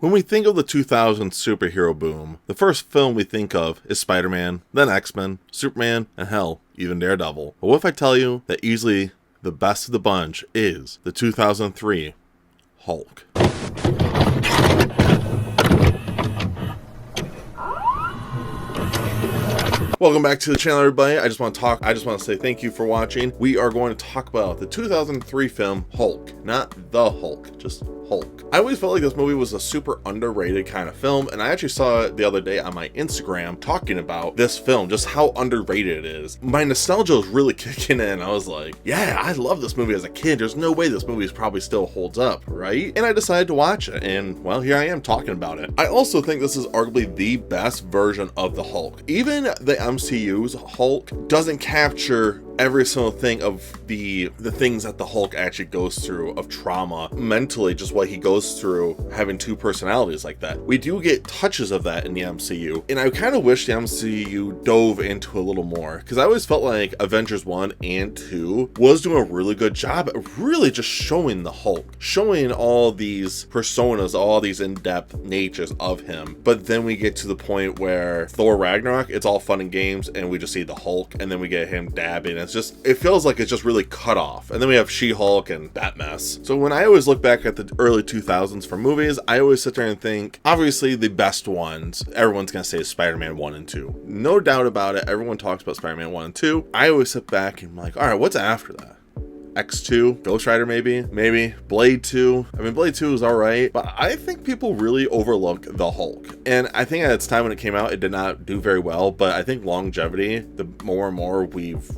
When we think of the 2000s superhero boom, the first film we think of is Spider-Man, then X-Men, Superman, and hell, even Daredevil. But what if I tell you that easily the best of the bunch is the 2003 Hulk? Welcome back to the channel, everybody. I just want to say thank you for watching. We are going to talk about the 2003 film Hulk, not the Hulk, just Hulk. I always felt like this movie was a super underrated kind of film, and I actually saw it the other day on my Instagram talking about this film, just how underrated it is. My nostalgia was really kicking in. I was like, yeah, I love this movie as a kid. There's no way this movie probably still holds up, right? And I decided to watch it, and well, here I am talking about it. I also think this is arguably the best version of the Hulk. Even the MCU's Hulk doesn't capture every single thing of the things that the Hulk actually goes through of trauma mentally, just what he goes through having two personalities like that. We do get touches of that in the MCU, and I kind of wish the MCU dove into a little more, because I always felt like Avengers 1 and 2 was doing a really good job at really just showing the Hulk, showing all these personas, all these in-depth natures of him. But then we get to the point where Thor Ragnarok, it's all fun and games, and we just see the Hulk, and then we get him dabbing. It feels like it's just really cut off. And then we have She-Hulk and that mess. So when I always look back at the early 2000s for movies, I always sit there and think, obviously the best ones, everyone's gonna say Spider-Man 1 and 2. No doubt about it, everyone talks about Spider-Man 1 and 2. I always sit back and I'm like, all right, what's after that? X2, Ghost Rider maybe, Blade 2. I mean, Blade 2 is alright, but I think people really overlook the Hulk. And I think at its time when it came out, it did not do very well, but I think longevity, the more and more we've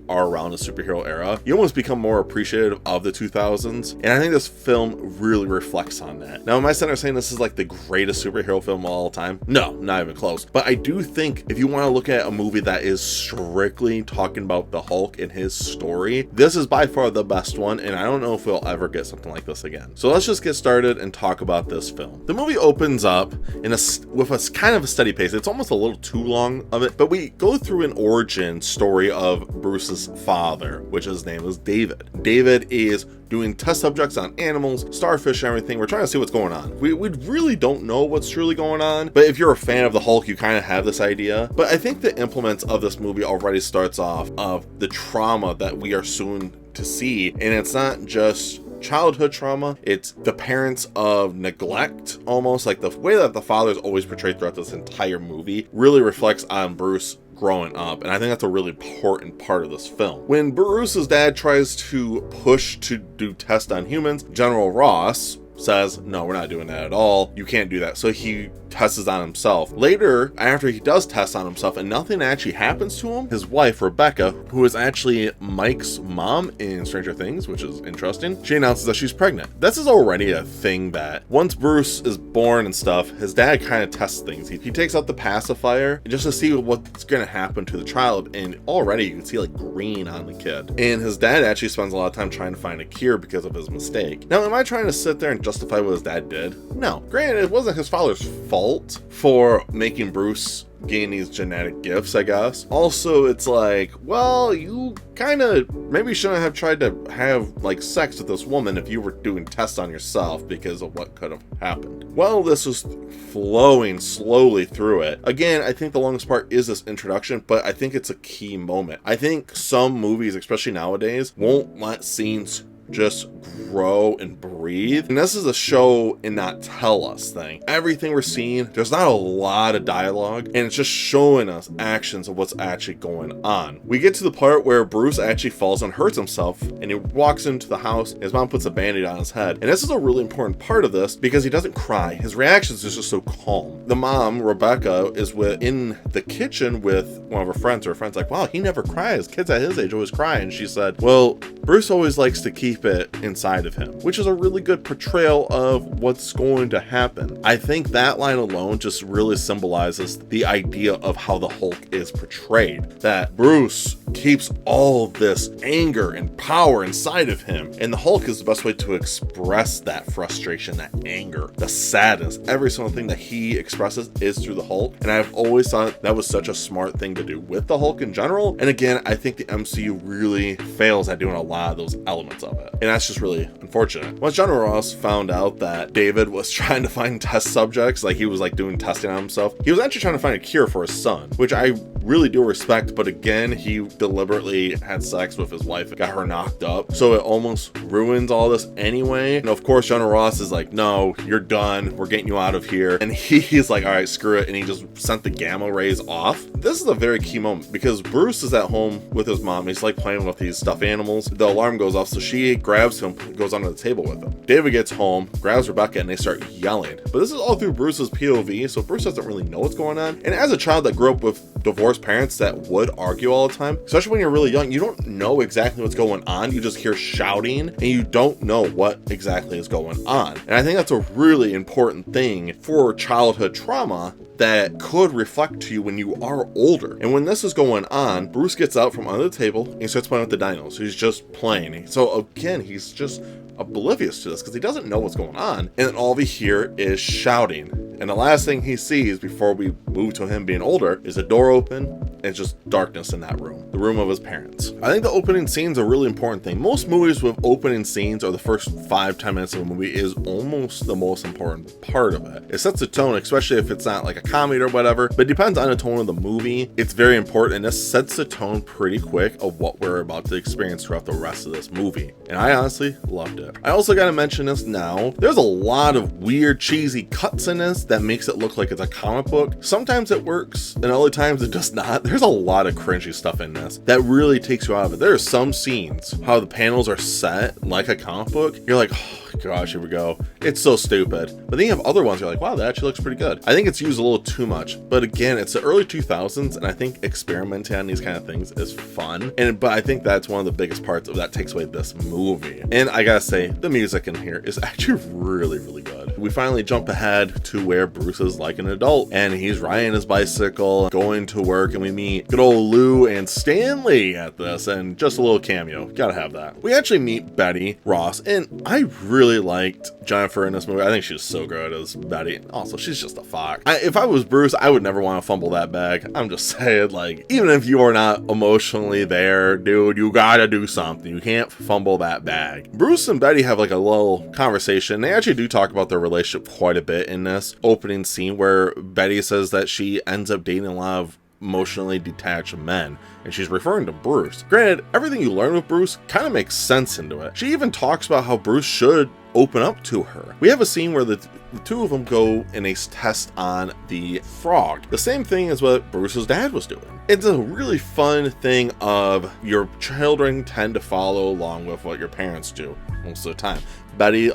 are around the superhero era, you almost become more appreciative of the 2000s, and I think this film really reflects on that. Now, am I sitting there saying this is like the greatest superhero film of all time? No, not even close. But I do think if you want to look at a movie that is strictly talking about the Hulk and his story, this is by far the best one, and I don't know if we'll ever get something like this again. So let's just get started and talk about this film. The movie opens up with a kind of a steady pace. It's almost a little too long of it, but we go through an origin story of Bruce's father, which his name is David. David is doing test subjects on animals, starfish, and everything. We're trying to see what's going on. We really don't know what's truly going on, but if you're a fan of the Hulk, you kind of have this idea. But I think the implements of this movie already starts off of the trauma that we are soon to see, and it's not just childhood trauma, it's the parents of neglect, almost like the way that the father is always portrayed throughout this entire movie really reflects on Bruce growing up, and I think that's a really important part of this film. When Bruce's dad tries to push to do tests on humans, General Ross says, no, we're not doing that at all. You can't do that. So he tests on himself. Later, after he does test on himself and nothing actually happens to him, his wife, Rebecca, who is actually Mike's mom in Stranger Things, which is interesting, she announces that she's pregnant. This is already a thing that once Bruce is born and stuff, his dad kind of tests things. He takes out the pacifier just to see what's going to happen to the child, and already you can see like green on the kid. And his dad actually spends a lot of time trying to find a cure because of his mistake. Now, am I trying to sit there and justify what his dad did? No. Granted, it wasn't his father's fault for making Bruce gain these genetic gifts, I guess. Also, it's like, well, you kind of maybe shouldn't have tried to have like sex with this woman if you were doing tests on yourself because of what could have happened. Well, this was flowing slowly through it. Again, I think the longest part is this introduction, but I think it's a key moment. I think some movies, especially nowadays, won't let scenes just grow and breathe, and this is a show and not tell us thing. Everything we're seeing, there's not a lot of dialogue, and it's just showing us actions of what's actually going on. We get to the part where Bruce actually falls and hurts himself, and he walks into the house. His mom puts a band-aid on his head, and this is a really important part of this because he doesn't cry. His reactions is just so calm. The mom, Rebecca, is in the kitchen with one of her friends. Her friend's like, wow, he never cries. Kids at his age always cry. And she said, well, Bruce always likes to keep it inside of him, which is a really good portrayal of what's going to happen. I think that line alone just really symbolizes the idea of how the Hulk is portrayed, that Bruce keeps all this anger and power inside of him, and the Hulk is the best way to express that frustration, that anger, the sadness. Every single thing that he expresses is through the Hulk, and I've always thought that was such a smart thing to do with the Hulk in general. And again, I think the MCU really fails at doing a lot of those elements of it, and that's just really unfortunate. unfortunate. Once John Ross found out that David was trying to find test subjects, like he was like doing testing on himself, he was actually trying to find a cure for his son, which I really do respect. But again, he deliberetely had sex with his wife and got her knocked up, so it almost ruins all this anyway. And of course, John Ross is like, no, you're done, we're getting you out of here. And he's like, all right, screw it, and he just sent the gamma rays off. This is a very key moment because Bruce is at home with his mom. He's like playing with these stuffed animals. The alarm goes off, so she grabs him, goes under the table with him. David gets home, grabs Rebecca, and they start yelling. But this is all through Bruce's POV, so Bruce doesn't really know what's going on. And as a child that grew up with divorced parents that would argue all the time, especially when you're really young, you don't know exactly what's going on. You just hear shouting and you don't know what exactly is going on. And I think that's a really important thing for childhood trauma that could reflect to you when you are older. And when this is going on, Bruce gets out from under the table and he starts playing with the dinos. He's just playing. So again, he's just oblivious to this because he doesn't know what's going on. And then all we hear is shouting. And the last thing he sees before we move to him being older is a door open and it's just darkness in that room, the room of his parents. I think the opening scene's a really important thing. Most movies with opening scenes or the first 5-10 minutes of a movie is almost the most important part of it. It sets the tone, especially if it's not like a comedy or whatever, but it depends on the tone of the movie. It's very important, and this sets the tone pretty quick of what we're about to experience throughout the rest of this movie. And I honestly loved it. I also gotta mention this now. There's a lot of weird, cheesy cuts in this that makes it look like it's a comic book. Sometimes it works, and other times it does not. There's a lot of cringy stuff in this that really takes you out of it. There are some scenes, how the panels are set like a comic book. You're like, oh gosh, here we go. It's so stupid. But then you have other ones, you're like, wow, that actually looks pretty good. I think it's used a little too much. But again, it's the early 2000s, and I think experimenting on these kind of things is fun. But I think that's one of the biggest parts of that takes away this movie. And I gotta say, the music in here is actually really, really good. We finally jump ahead to where Bruce is like an adult, and he's riding his bicycle, going to work, and we meet good old Lou and Stanley at this, and just a little cameo. Gotta have that. We actually meet Betty Ross, and I really liked Jennifer in this movie. I think she's so good as Betty. Also, she's just a fox. If I was Bruce, I would never want to fumble that bag. I'm just saying, like, even if you are not emotionally there, dude, you gotta do something. You can't fumble that bag. Bruce and Betty have like a little conversation. They actually do talk about their relationship quite a bit in this opening scene where Betty says that she ends up dating a lot of emotionally detached men, and she's referring to Bruce. Granted, everything you learn with Bruce kind of makes sense into it. She even talks about how Bruce should open up to her. We have a scene where the two of them go in a test on the frog. The same thing as what Bruce's dad was doing. It's a really fun thing of your children tend to follow along with what your parents do most of the time. Betty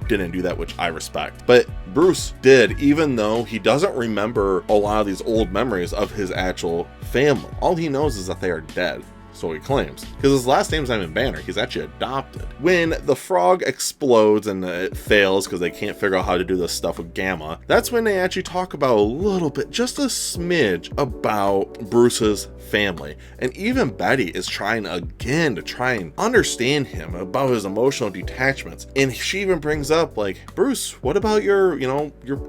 didn't do that, which I respect. But Bruce did, even though he doesn't remember a lot of these old memories of his actual family. All he knows is that they are dead. So he claims. Because his last name's not even Banner, he's actually adopted. When the frog explodes and it fails because they can't figure out how to do this stuff with Gamma, that's when they actually talk about a little bit, just a smidge, about Bruce's family. And even Betty is trying again to try and understand him about his emotional detachments. And she even brings up, like, Bruce, what about your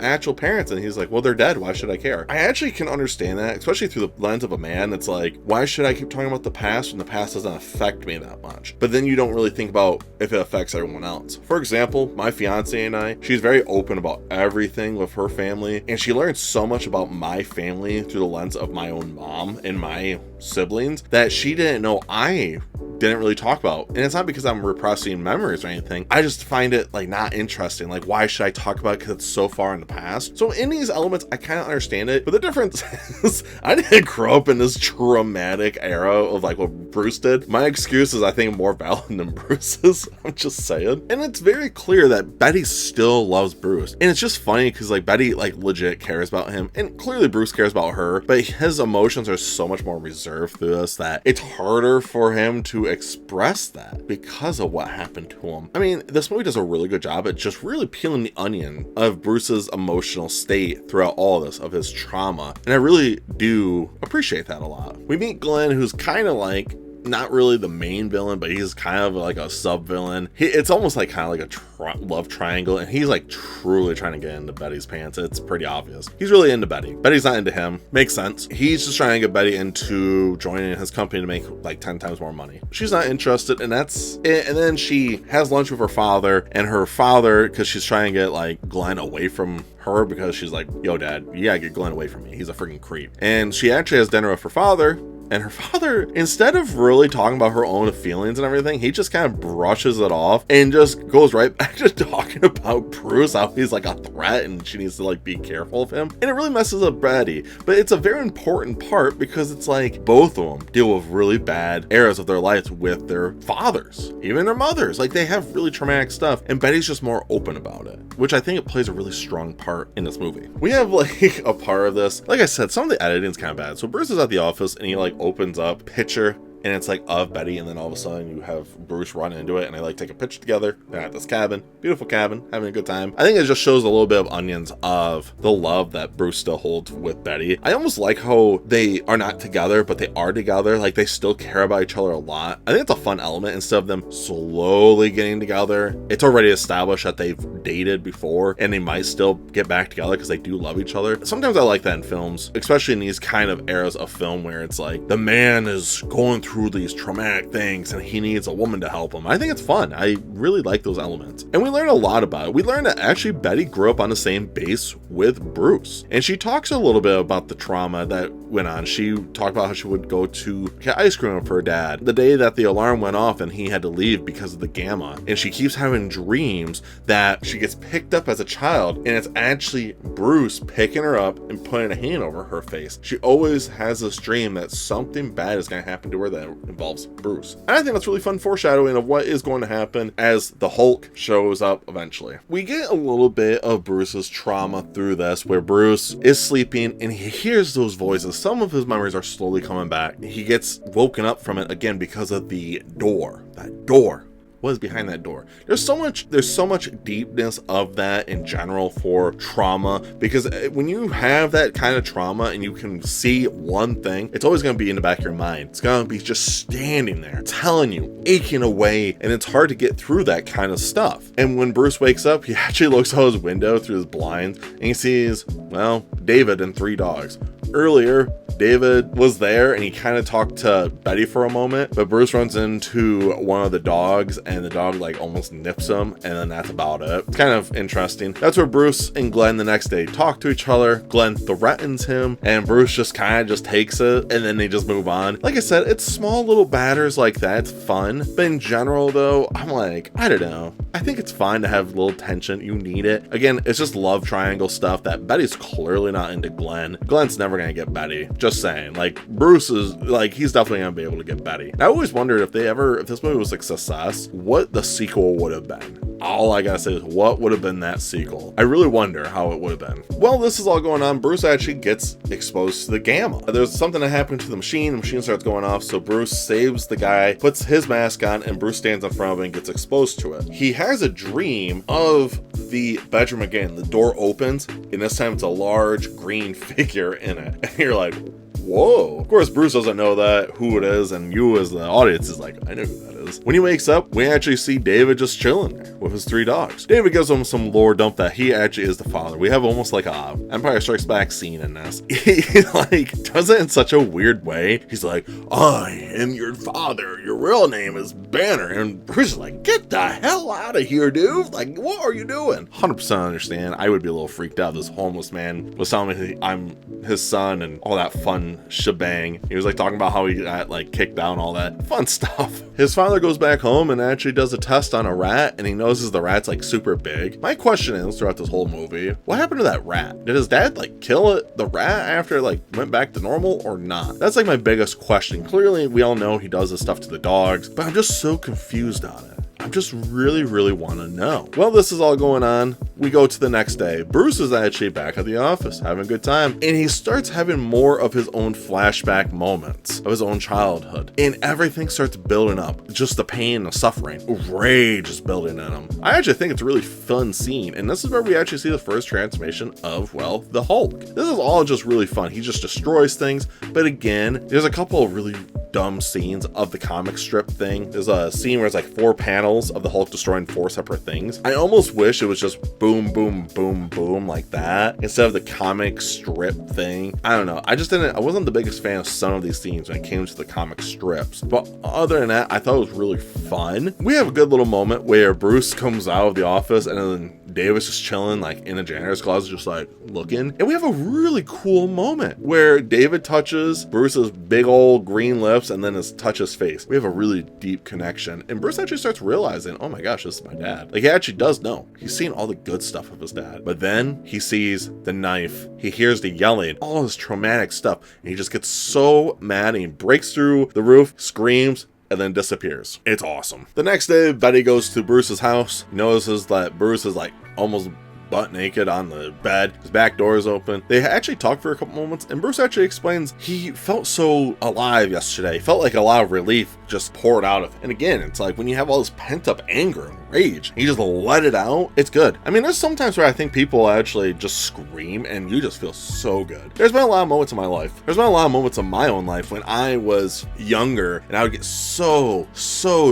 actual parents? And he's like, well, they're dead, why should I care? I actually can understand that, especially through the lens of a man. It's like, why should I keep talking about the past when the past doesn't affect me that much? But then you don't really think about if it affects everyone else. For example, my fiance and I, she's very open about everything with her family, and she learns so much about my family through the lens of my own mom and my siblings that she didn't know I didn't really talk about. And it's not because I'm repressing memories or anything. I just find it like not interesting. Like, why should I talk about it? Because it's so far in the past. So in these elements, I kind of understand it. But the difference is I didn't grow up in this traumatic era of like what Bruce did. My excuse is I think more valid than Bruce's. I'm just saying. And it's very clear that Betty still loves Bruce. And it's just funny because like Betty like legit cares about him. And clearly Bruce cares about her. But his emotions are so much more reserved through this that it's harder for him to express that because of what happened to him. I mean, this movie does a really good job at just really peeling the onion of Bruce's emotional state throughout all of this, of his trauma. And I really do appreciate that a lot. We meet Glenn, who's kind of like not really the main villain, but he's kind of like a sub villain. It's almost like kind of like a love triangle, and he's like truly trying to get into Betty's pants. It's pretty obvious. He's really into Betty. Betty's not into him. Makes sense. He's just trying to get Betty into joining his company to make like 10 times more money. She's not interested, and that's it. And then she has lunch with her father, and her father, because she's trying to get like Glenn away from her, because she's like, yo dad, you gotta get Glenn away from me, he's a freaking creep. And she actually has dinner with her father, and her father, instead of really talking about her own feelings and everything, he just kind of brushes it off and just goes right back to talking about Bruce, how he's like a threat and she needs to like be careful of him. And it really messes up Betty, but it's a very important part because it's like both of them deal with really bad eras of their lives with their fathers, even their mothers. Like they have really traumatic stuff, and Betty's just more open about it, which I think it plays a really strong part in this movie. We have like a part of this, like I said, some of the editing is kind of bad. So Bruce is at the office and he like opens up picture, and it's like of Betty, and then all of a sudden you have Bruce run into it, and they like take a picture together. They're at this cabin, beautiful cabin, having a good time. I think it just shows a little bit of onions of the love that Bruce still holds with Betty. I almost like how they are not together, but they are together. Like they still care about each other a lot. I think it's a fun element. Instead of them slowly getting together, it's already established that they've dated before, and they might still get back together because they do love each other. Sometimes I like that in films, especially in these kind of eras of film where it's like the man is going through these traumatic things and he needs a woman to help him. I think it's fun. I really like those elements. And we learn a lot about it. We learn that actually Betty grew up on the same base with Bruce. And she talks a little bit about the trauma that went on. She talked about how she would go to get ice cream with her dad the day that the alarm went off and he had to leave because of the gamma. And she keeps having dreams that she gets picked up as a child, and it's actually Bruce picking her up and putting a hand over her face. She always has this dream that something bad is going to happen to her that involves Bruce. And I think that's really fun foreshadowing of what is going to happen as the Hulk shows up eventually. We get a little bit of Bruce's trauma through this, where Bruce is sleeping and he hears those voices. Some of his memories are slowly coming back. He gets woken up from it again because of the door. That door. What is behind that door? There's so much deepness of that in general for trauma, because when you have that kind of trauma and you can see one thing, it's always going to be in the back of your mind. It's going to be just standing there telling you, aching away, and it's hard to get through that kind of stuff. And when Bruce wakes up, he actually looks out his window through his blinds and he sees, well, David and 3 dogs. Earlier, David was there and he kind of talked to Betty for a moment, but Bruce runs into one of the dogs and the dog like almost nips him, and then that's about it. It's kind of interesting. That's where Bruce and Glenn the next day talk to each other. Glenn threatens him and Bruce just kind of just takes it, and then they just move on. Like I said, it's small little batters like that. It's fun. But in general though, I'm like, I don't know. I think it's fine to have a little tension. You need it. Again, it's just love triangle stuff that Betty's clearly not into Glenn. Glenn's never gonna get Betty. Just saying. Like Bruce is like, he's definitely gonna be able to get Betty. And I always wondered if this movie was a success, what the sequel would have been. All I gotta say is, what would have been that sequel? I really wonder how it would have been. Well, this is all going on. Bruce actually gets exposed to the gamma. There's something that happened to the machine starts going off, so Bruce saves the guy, puts his mask on, and Bruce stands in front of it and gets exposed to it. He has a dream of the bedroom again. The door opens, and this time it's a large green figure in it. And you're like, whoa. Of course, Bruce doesn't know who it is, and you as the audience is like, I know who that is. When he wakes up, we actually see David just chilling there with his 3 dogs. David gives him some lore dump that he actually is the father. We have almost like a Empire Strikes Back scene in this. He like does it in such a weird way. He's like, I am your father. Your real name is Banner. And Bruce is like, get the hell out of here, dude. Like, what are you doing? 100% understand. I would be a little freaked out. This homeless man was telling me I'm his son and all that fun shebang. He was like talking about how he got like kicked out and all that fun stuff. His father goes back home and actually does a test on a rat, and he notices the rat's like super big. My question is, throughout this whole movie, what happened to that rat? Did his dad like kill the rat after it like went back to normal or not? That's like my biggest question. Clearly we all know he does this stuff to the dogs, but I'm just so confused on it. I just really want to know. Well, this is all going on. We go to the next day. Bruce is actually back at the office having a good time, and he starts having more of his own flashback moments of his own childhood, and everything starts building up. Just the pain, the suffering, rage is building in him. I actually think it's a really fun scene, and this is where we actually see the first transformation of, well, the Hulk. This is all just really fun. He just destroys things, but again, there's a couple of really dumb scenes of the comic strip thing. There's a scene where it's like 4 panels of the Hulk destroying 4 separate things. I almost wish it was just boom, boom, boom, boom like that instead of the comic strip thing. I don't know. I wasn't the biggest fan of some of these scenes when it came to the comic strips. But other than that, I thought it was really fun. We have a good little moment where Bruce comes out of the office and then David's just chilling like in a janitor's closet, just like looking. And we have a really cool moment where David touches Bruce's big old green lips and then touches face. We have a really deep connection. And Bruce actually starts realizing, oh my gosh, this is my dad. Like, he actually does know. He's seen all the good stuff of his dad. But then he sees the knife. He hears the yelling, all this traumatic stuff. And he just gets so mad and he breaks through the roof, screams, and then disappears. It's awesome. The next day, Betty goes to Bruce's house, notices that Bruce is like almost butt naked on the bed. His back door is open. They actually talk for a couple moments, and Bruce actually explains he felt so alive yesterday. He felt like a lot of relief just poured out of him. And again, it's like when you have all this pent up anger and rage, and you just let it out, it's good. I mean, there's sometimes where I think people actually just scream and you just feel so good. There's been a lot of moments in my life. There's been a lot of moments in my own life when I was younger and I would get so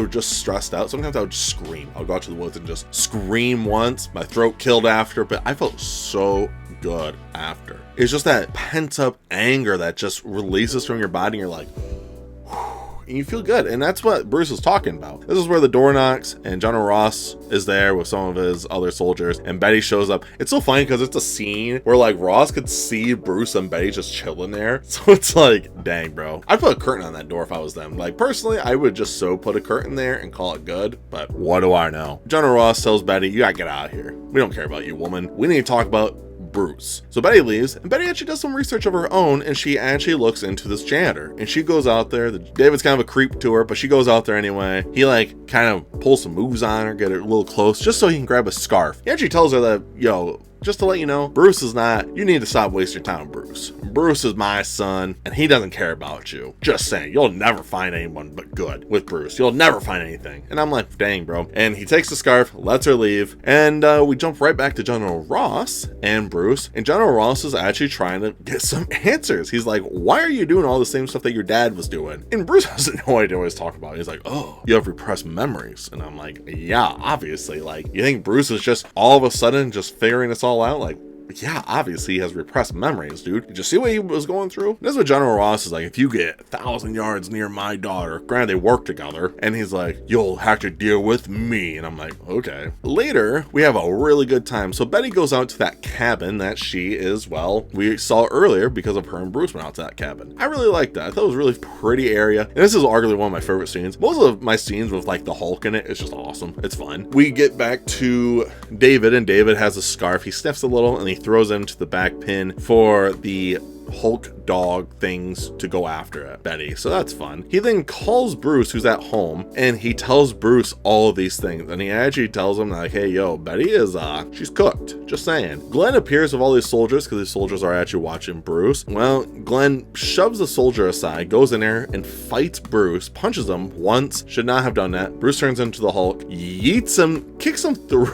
just stressed out. Sometimes I would just scream. I would go out to the woods and just scream once. My throat killed after, but I felt so good after. It's just that pent up anger that just releases from your body and you're like, and you feel good. And that's what Bruce is talking about. This is where the door knocks and General Ross is there with some of his other soldiers and Betty shows up. It's so funny because it's a scene where like Ross could see Bruce and Betty just chilling there. So it's like, dang, bro. I'd put a curtain on that door if I was them. Like, personally, I would just put a curtain there and call it good. But what do I know? General Ross tells Betty, you gotta get out of here. We don't care about you, woman. We need to talk about Bruce. So Betty leaves, and Betty actually does some research of her own, and she actually looks into this janitor, and she goes out there. David's kind of a creep to her, but she goes out there anyway. He like kind of pulls some moves on her, get her a little close, just so he can grab a scarf. He actually tells her that, yo, just to let you know, Bruce is not, you need to stop wasting your time with Bruce. Bruce is my son, and he doesn't care about you. Just saying, you'll never find anyone but good with Bruce. You'll never find anything. And I'm like, dang, bro. And he takes the scarf, lets her leave, and we jump right back to General Ross and Bruce. And General Ross is actually trying to get some answers. He's like, why are you doing all the same stuff that your dad was doing? And Bruce has no idea what he's talking about. He's like, oh, you have repressed memories. And I'm like, yeah, obviously. Like, you think Bruce is just all of a sudden just figuring this all out? Like, yeah, obviously he has repressed memories, dude. Did you see what he was going through? This is what General Ross is like, if you get 1,000 yards near my daughter, granted they work together, and he's like, you'll have to deal with me. And I'm like, okay. Later, we have a really good time. So Betty goes out to that cabin that she is, well, we saw earlier because of her and Bruce went out to that cabin. I really liked that. I thought it was a really pretty area. And this is arguably one of my favorite scenes. Most of my scenes with like the Hulk in it, it's just awesome. It's fun. We get back to David, and David has a scarf. He sniffs a little and he throws him to the back pin for the Hulk dog things to go after it, Betty. So that's fun. He then calls Bruce, who's at home, and he tells Bruce all of these things. And he actually tells him like, hey, yo, Betty is, she's cooked. Just saying. Glenn appears with all these soldiers because these soldiers are actually watching Bruce. Well, Glenn shoves the soldier aside, goes in there and fights Bruce, punches him once, should not have done that. Bruce turns into the Hulk, yeets him, kicks him through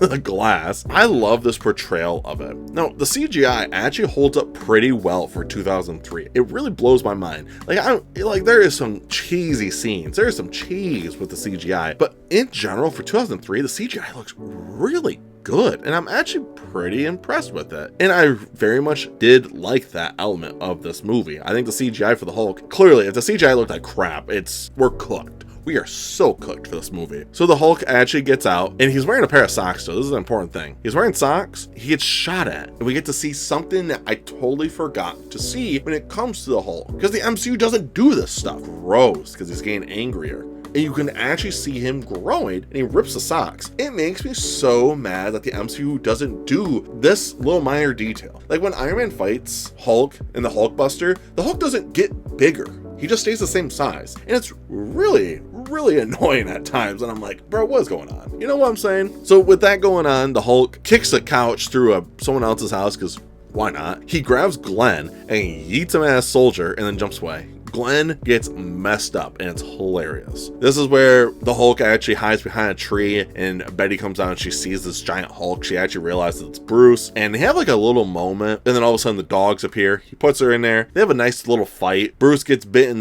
the glass. I love this portrayal of it. Now, the CGI actually holds up pretty well for 2003. It really blows my mind. Like there is some cheesy scenes. There is some cheese with the CGI, but in general for 2003, the CGI looks really good, and I'm actually pretty impressed with it. And I very much did like that element of this movie. I think the CGI for the Hulk, clearly, if the CGI looked like crap, we're cooked. We are so cooked for this movie. So the Hulk actually gets out, and he's wearing a pair of socks, so this is an important thing. He's wearing socks, he gets shot at, and we get to see something that I totally forgot to see when it comes to the Hulk, because the MCU doesn't do this stuff. Gross, because he's getting angrier. And you can actually see him growing, and he rips the socks. It makes me so mad that the MCU doesn't do this little minor detail. Like when Iron Man fights Hulk in the Hulkbuster, the Hulk doesn't get bigger. He just stays the same size. And it's really annoying at times. And I'm like, bro, what's going on? You know what I'm saying? So with that going on, the Hulk kicks a couch through someone else's house, because why not? He grabs Glenn and he yeets him at a soldier and then jumps away. Glenn gets messed up, and it's hilarious. This is where the Hulk actually hides behind a tree, and Betty comes out and she sees this giant Hulk. She actually realizes it's Bruce, and they have like a little moment, and then all of a sudden the dogs appear. He puts her in there. They have a nice little fight. Bruce gets bit in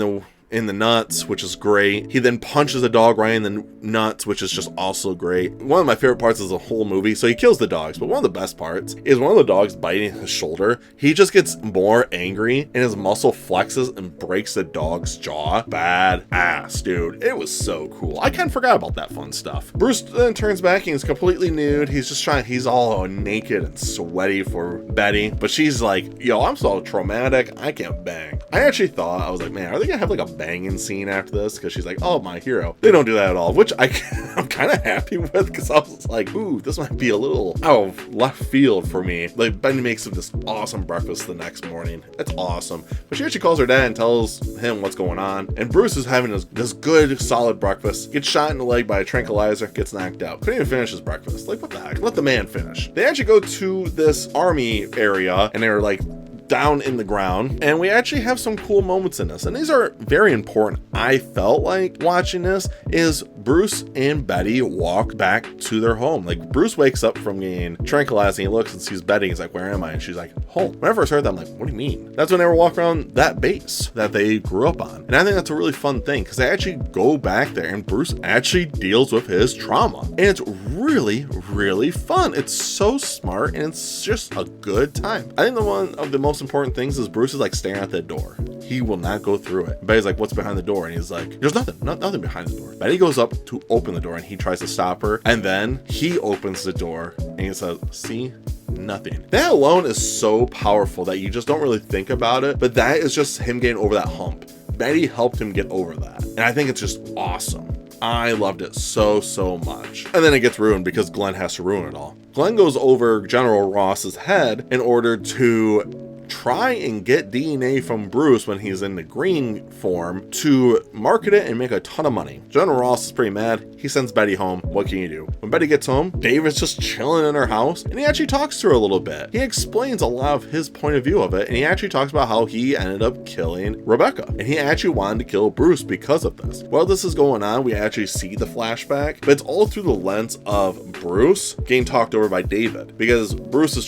in the nuts, which is great. He then punches the dog right in the nuts, which is just also great. One of my favorite parts is the whole movie. So he kills the dogs, but one of the best parts is one of the dogs biting his shoulder. He just gets more angry and his muscle flexes and breaks the dog's jaw. Bad ass, dude. It was so cool. I kind of forgot about that fun stuff. Bruce then turns back and he's completely nude. He's all naked and sweaty for Betty, but she's like, yo, I'm so traumatic, I can't bang. I actually thought, I was like, man, are they gonna have like a banging scene after this? Because she's like, oh, my hero. They don't do that at all, which I'm kind of happy with, because I was like, ooh, this might be a little out of left field for me. Like, Betty makes him this awesome breakfast the next morning. It's awesome. But she actually calls her dad and tells him what's going on. And Bruce is having this good, solid breakfast, gets shot in the leg by a tranquilizer, gets knocked out. Couldn't even finish his breakfast. Like, what the heck? Let the man finish. They actually go to this army area, and they're like down in the ground, and we actually have some cool moments in this, and these are very important. I felt like watching this is Bruce and Betty walk back to their home. Like, Bruce wakes up from getting tranquilized and he looks and sees Betty. He's like, where am I? And she's like, home. When I first heard that, I'm like, what do you mean? That's when they were walking around that base that they grew up on. And I think that's a really fun thing, because they actually go back there and Bruce actually deals with his trauma, and it's really, really fun. It's so smart and it's just a good time. I think one of the most important things is Bruce is like staring at that door. He will not go through it. Betty's like, what's behind the door? And he's like, there's nothing behind the door. Betty goes up to open the door and he tries to stop her, and then he opens the door and he says, see, nothing. That alone is so powerful that you just don't really think about it, but that is just him getting over that hump. Betty helped him get over that, and I think it's just awesome. I loved it so much. And then it gets ruined because Glenn has to ruin it all. Glenn goes over General Ross's head in order to try and get DNA from Bruce when he's in the green form to market it and make a ton of money. General Ross is pretty mad. He sends Betty home. What can you do? When Betty gets home, David's just chilling in her house, and he actually talks to her a little bit. He explains a lot of his point of view of it, and he actually talks about how he ended up killing Rebecca, and he actually wanted to kill Bruce because of this. While this is going on, we actually see the flashback, but it's all through the lens of Bruce getting talked over by David, because Bruce is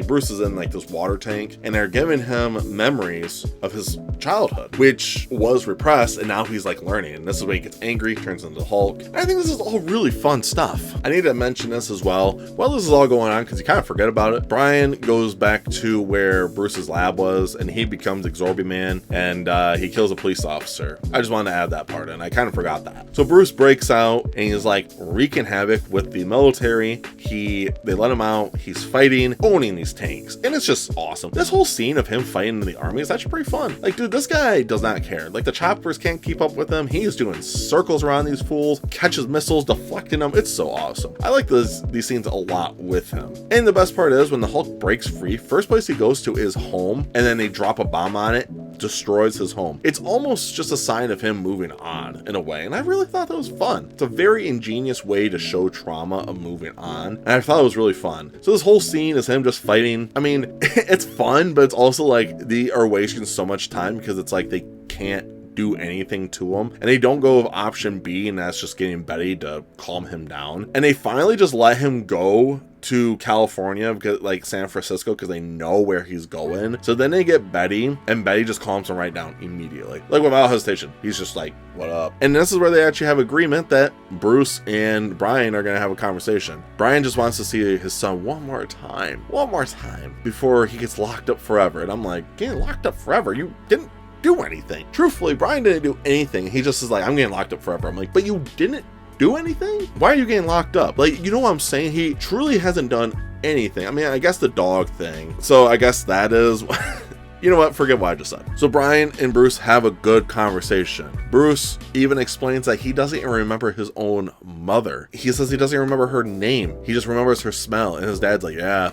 Bruce is in like this water tank, and they're giving him memories of his childhood, which was repressed, and now he's like learning, and this is when he gets angry, turns into the Hulk. And I think this is all really fun stuff. I need to mention this as well. While this is all going on, because you kind of forget about it, Brian goes back to where Bruce's lab was, and he becomes Exorbiman, and he kills a police officer. I just wanted to add that part in. I kind of forgot that. So Bruce breaks out, and he's like wreaking havoc with the military. They let him out. He's fighting, owning these tanks, and it's just awesome. This whole scene of him fighting in the army is actually pretty fun. Like, dude, this guy does not care. Like, the choppers can't keep up with him. He's doing circles around these fools, catches missiles, deflecting them. It's so awesome. I like these scenes a lot with him. And the best part is when the Hulk breaks free, first place he goes to is home, and then they drop a bomb on it, destroys his home. It's almost just a sign of him moving on in a way, and I really thought that was fun. It's a very ingenious way to show trauma of moving on, and I thought it was really fun. So this whole scene is him just fighting. I mean, it's fun, but it's also like they are wasting so much time because it's like they can't do anything to him, and they don't go with option B, and that's just getting Betty to calm him down, and they finally just let him go to California, because like San Francisco, because they know where he's going. So then they get Betty, and Betty just calms him right down immediately, like without hesitation. He's just like, what up? And this is where they actually have agreement that Bruce and Brian are gonna have a conversation. Brian just wants to see his son one more time before he gets locked up forever. And I'm like, getting locked up forever? You didn't do anything. Truthfully, Brian didn't do anything. He just is like, I'm getting locked up forever. I'm like, but you didn't do anything? Why are you getting locked up? Like, you know what I'm saying? He truly hasn't done anything. I mean, I guess the dog thing. So I guess that is you know what? Forget what I just said. So Brian and Bruce have a good conversation. Bruce even explains that he doesn't even remember his own mother. He says he doesn't remember her name. He just remembers her smell. And his dad's like, yeah,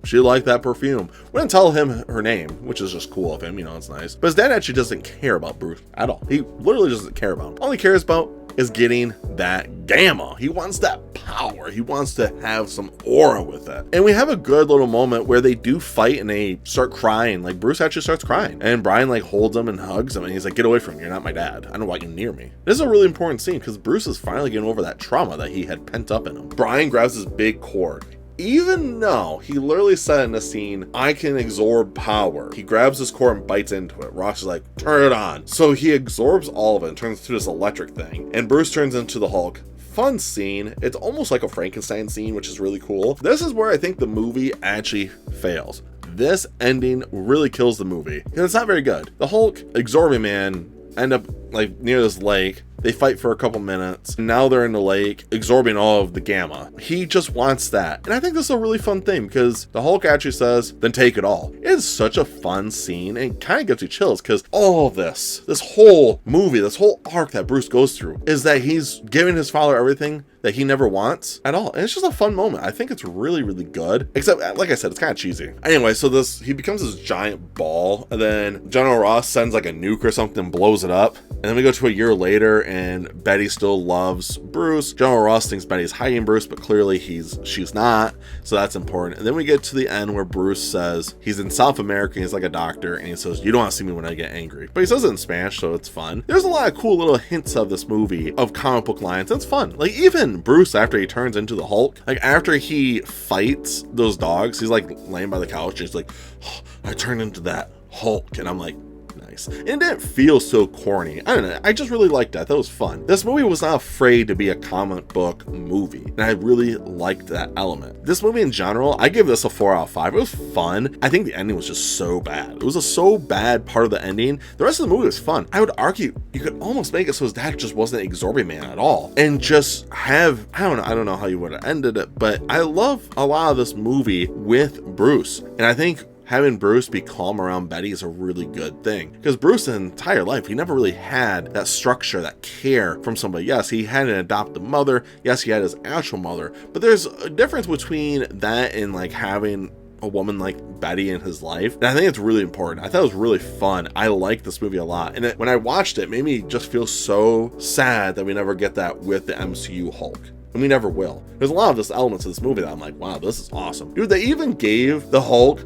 she liked that perfume. We didn't tell him her name, which is just cool of him, you know, it's nice. But his dad actually doesn't care about Bruce at all. He literally doesn't care about him. All he cares about is getting that gamma. He wants that power. He wants to have some aura with it. And we have a good little moment where they do fight and they start crying. Like, Bruce actually starts crying, and Brian like holds him and hugs him, and he's like, get away from me. You're not my dad. I don't want you near me. This is a really important scene because Bruce is finally getting over that trauma that he had pent up in him. Brian grabs his big cord even though he literally said in the scene, I can absorb power. He grabs his core and bites into it. Ross is like, turn it on. So he absorbs all of it and turns into this electric thing. And Bruce turns into the Hulk. Fun scene. It's almost like a Frankenstein scene, which is really cool. This is where I think the movie actually fails. This ending really kills the movie because it's not very good. The Hulk, absorbing man, end up like near this lake. They fight for a couple minutes. Now they're in the lake, absorbing all of the gamma. He just wants that. And I think this is a really fun thing because the Hulk actually says, then take it all. It is such a fun scene and kind of gives you chills because all of this whole movie, this whole arc that Bruce goes through is that he's giving his father everything that he never wants at all. And it's just a fun moment. I think it's really, really good. Except, like I said, it's kind of cheesy. Anyway, so he becomes this giant ball, and then General Ross sends like a nuke or something, blows it up. And then we go to a year later, and Betty still loves Bruce. General Ross thinks Betty's hiding Bruce, but clearly she's not. So that's important. And then we get to the end where Bruce says he's in South America, he's like a doctor, and he says, you don't want to see me when I get angry. But he says it in Spanish, so it's fun. There's a lot of cool little hints of this movie, of comic book lines. It's fun. Like even Bruce, after he turns into the Hulk, like after he fights those dogs, he's like laying by the couch, and he's like, oh, I turned into that Hulk. And I'm like, nice. And it didn't feel so corny. I don't know. I just really liked that. That was fun. This movie was not afraid to be a comic book movie, and I really liked that element. This movie in general, I give this a 4 out of 5. It was fun. I think the ending was just so bad. It was a so bad part of the ending. The rest of the movie was fun. I would argue you could almost make it so his dad just wasn't an absorbing man at all, and just have, I don't know how you would have ended it, but I love a lot of this movie with Bruce, and I think having Bruce be calm around Betty is a really good thing, because Bruce's entire life, he never really had that structure, that care from somebody. Yes, he had an adoptive mother. Yes, he had his actual mother, but there's a difference between that and like having a woman like Betty in his life. And I think it's really important. I thought it was really fun. I like this movie a lot. And when I watched it, it made me just feel so sad that we never get that with the MCU Hulk. And we never will. There's a lot of this elements of this movie that I'm like, wow, this is awesome. Dude, they even gave the Hulk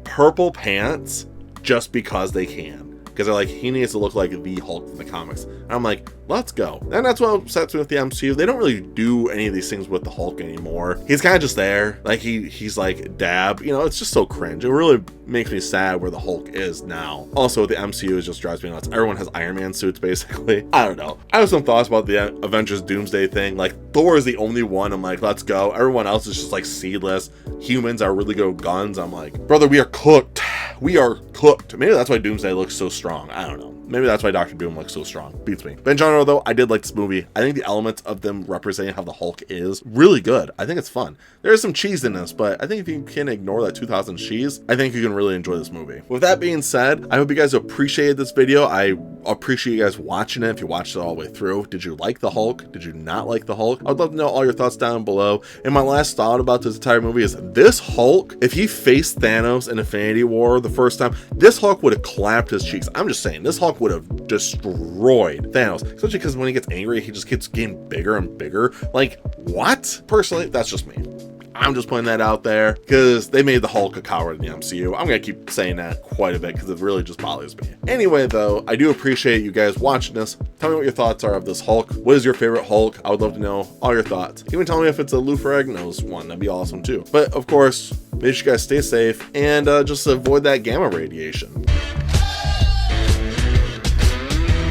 purple pants just because they can, because they're like, he needs to look like the Hulk from the comics. And I'm like, let's go. And that's what upsets me with the MCU. They don't really do any of these things with the Hulk anymore. He's kind of just there, like he's like dab, you know. It's just so cringe. It really makes me sad where the Hulk is now. Also with the MCU, it just drives me nuts. Everyone has Iron Man suits basically. I don't know. I have some thoughts about the Avengers Doomsday thing. Like Thor is the only one I'm like, let's go. Everyone else is just like seedless. Humans are really good with guns. I'm like, brother, we are cooked. We are cooked. Maybe that's why Doomsday looks so strong. I don't know. Maybe that's why Doctor Doom looks so strong. Beats me. But in general, though, I did like this movie. I think the elements of them representing how the Hulk is really good. I think it's fun. There is some cheese in this, but I think if you can ignore that 2000 cheese, I think you can really enjoy this movie. With that being said, I hope you guys appreciated this video. I appreciate you guys watching it. If you watched it all the way through, did you like the Hulk? Did you not like the Hulk? I'd love to know all your thoughts down below. And my last thought about this entire movie is this Hulk, if he faced Thanos in Infinity War the first time, this Hulk would have clapped his cheeks. I'm just saying, this Hulk would have destroyed Thanos, especially because when he gets angry, he just keeps getting bigger and bigger. Like, what? Personally, that's just me. I'm just putting that out there because they made the Hulk a coward in the MCU. I'm going to keep saying that quite a bit because it really just bothers me. Anyway, though, I do appreciate you guys watching this. Tell me what your thoughts are of this Hulk. What is your favorite Hulk? I would love to know all your thoughts. Even tell me if it's a Lou Ferrigno's one. That'd be awesome too. But of course, make sure you guys stay safe and just avoid that gamma radiation.